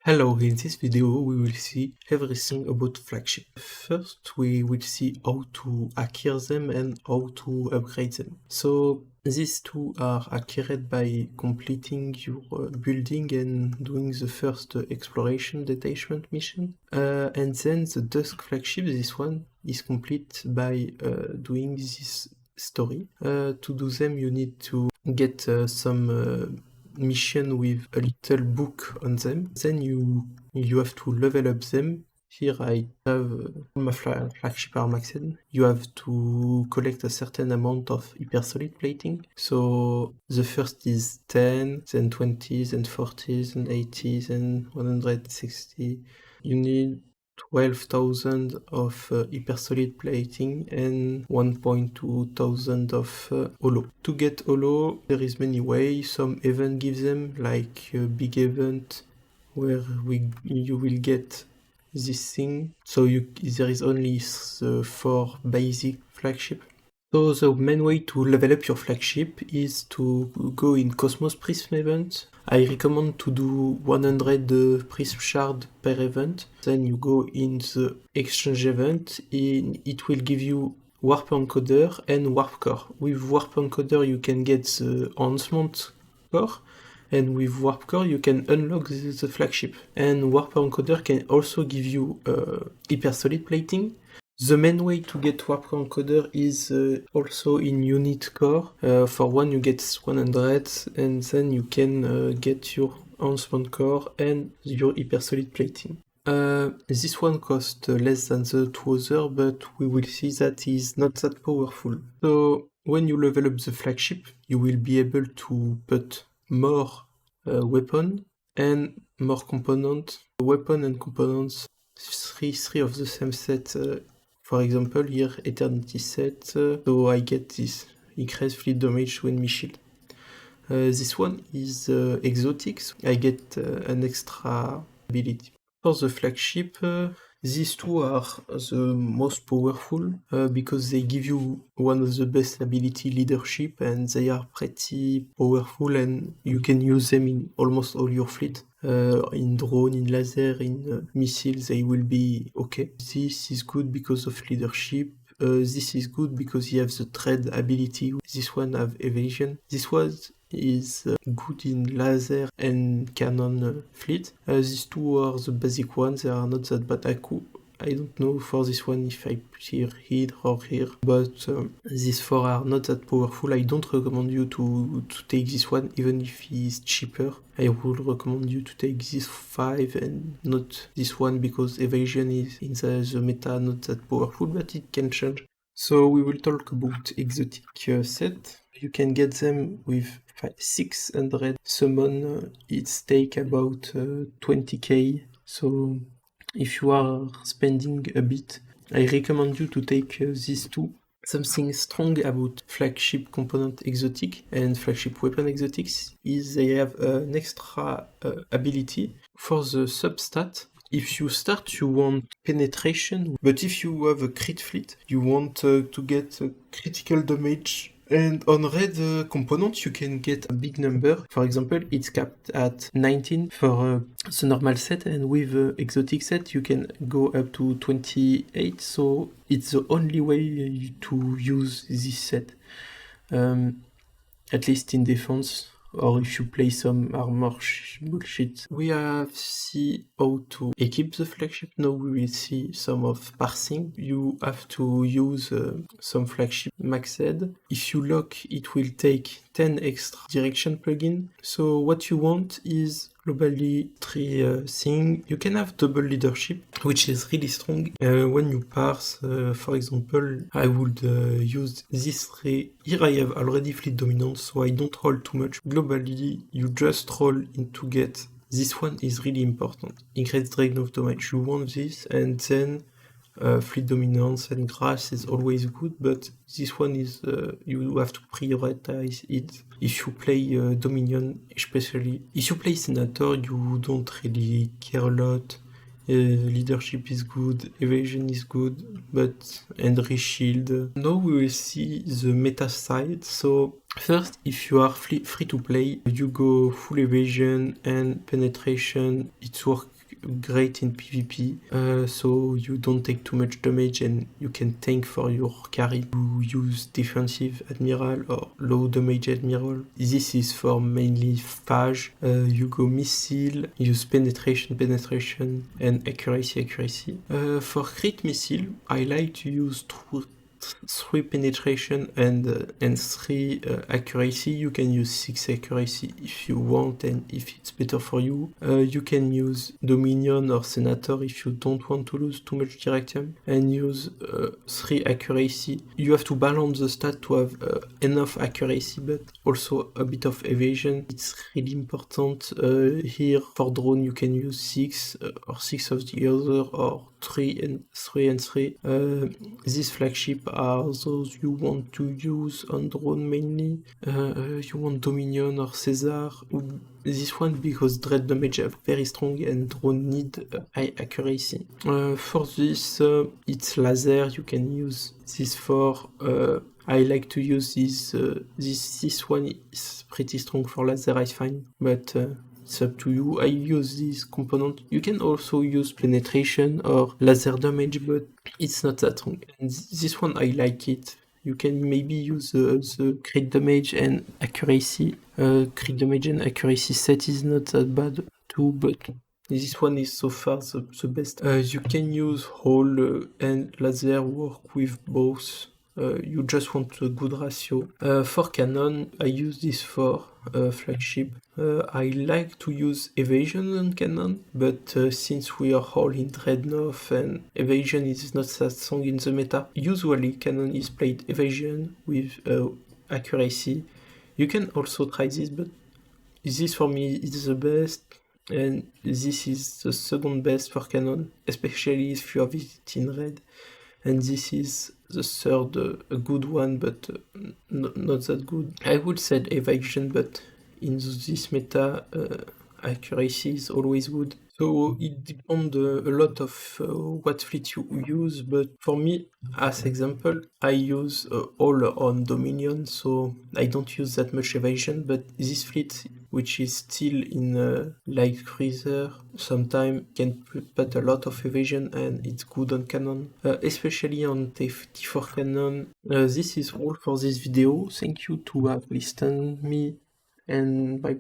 Hello, in this video we will see everything about Flagship. First we will see how to acquire them and how to upgrade them. So these two are acquired by completing your building and doing the first exploration detachment mission. And then the Dusk Flagship, this one, is complete by doing this story. To do them you need to get some mission with a little book on them. Then you have to level up them. Here I have my flagship are maxed. You have to collect a certain amount of hypersolid plating. So the first is 10, then 20s, and 40s, and 80s, and 160. You need 12,000 of hypersolid plating and 1.2 thousand of holo. To get holo, there is many ways. Some event gives them, like a big event where you will get this thing. So there is only 4 basic flagship. So the main way to level up your flagship is to go in Cosmos Prism event. I recommend to do 100 Prism shard per event. Then you go in the exchange event, and it will give you Warp Encoder and Warp Core. With Warp Encoder you can get the enhancement core, and with Warp Core you can unlock the flagship. And Warp Encoder can also give you hypersolid plating. The main way to get Warp Encoder is also in Unit Core. For one you get 100, and then you can get your enhancement core and your hypersolid plating. This one costs less than the two other, but we will see that is not that powerful. So when you level up the flagship, you will be able to put more weapon and more components. Weapon and components, three of the same set. For example, here Eternity set, so I get this increased fleet damage when me shield. This one is exotic, so I get an extra ability. For the flagship, these two are the most powerful because they give you one of the best ability, leadership, and they are pretty powerful and you can use them in almost all your fleet. In drone, in laser, in missiles, they will be okay. This is good because of leadership. This is good because you have the trade ability. This one have evasion. This one is good in laser and cannon fleet. These two are the basic ones. They are not that bad. I don't know for this one if I put here or here, but these 4 are not that powerful. I don't recommend you to take this one, even if he's cheaper. I would recommend you to take this 5 and not this one, because evasion is in the meta not that powerful, but it can change. So we will talk about exotic set. You can get them with 600 summon. It's take about 20k. So if you are spending a bit, I recommend you to take these two. Something strong about flagship component exotic and flagship weapon exotics is they have an extra ability for the substat. If you start, you want penetration, but if you have a crit fleet, you want to get critical damage. And on red component, you can get a big number. For example, it's capped at 19 for the normal set, and with the exotic set, you can go up to 28. So it's the only way to use this set, at least in defense, or if you play some armor bullshit. We have see how to equip the flagship. Now we will see some of parsing. You have to use some flagship maxed. If you lock, it will take 10 extra direction plugin. So what you want is globally 3 things. You can have double leadership, which is really strong. When you parse, for example, I would use these 3. Here I have already fleet dominance, so I don't roll too much. Globally, you just roll in to get. This one is really important. Increase drain of damage. You want this, and then fleet dominance and grass is always good, but this one is you have to prioritize it. If you play Dominion, especially if you play Senator, you don't really care a lot. Leadership is good, evasion is good, but and reshield. Now we will see the meta side. So first, if you are free to play, you go full evasion and penetration. It works great in PvP, so you don't take too much damage and you can tank for your carry. You use defensive admiral or low damage admiral. This is for mainly phage. You go missile, use penetration, and accuracy. For crit missile, I like to use 3 penetration and 3 accuracy. You can use 6 accuracy if you want and if it's better for you. You can use Dominion or Senator if you don't want to lose too much direct aim, and use 3 accuracy. You have to balance the stat to have enough accuracy but also a bit of evasion. It's really important. Here for drone you can use 6 or 6 of the other, or 3 and 3. This flagship are those you want to use on drone mainly. You want Dominion or Caesar. This one because dread damage are very strong and drone need high accuracy. For this, it's laser. You can use this for. I like to use this. This one is pretty strong for laser, I find, but. It's up to you. I use this component. You can also use penetration or laser damage, but it's not that strong. And this one I like it. You can maybe use the crit damage and accuracy. Crit damage and accuracy set is not that bad too, but this one is so far the best. You can use hole and laser work with both. You just want a good ratio. For cannon, I use this for flagship. I like to use evasion on cannon, but since we are all in Dreadnought and evasion is not that strong in the meta, usually cannon is played evasion with accuracy. You can also try this, but this for me is the best, and this is the second best for cannon, especially if you have it in red. And this is the third, a good one, but not that good. I would say evasion, but in this meta, accuracy is always good. So it depends a lot of what fleet you use, but for me, as example, I use all on Dominion, so I don't use that much evasion, but this fleet, which is still in light cruiser, sometimes can put a lot of evasion and it's good on cannon, especially on T4 cannon. This is all for this video. Thank you to have listened me, and bye.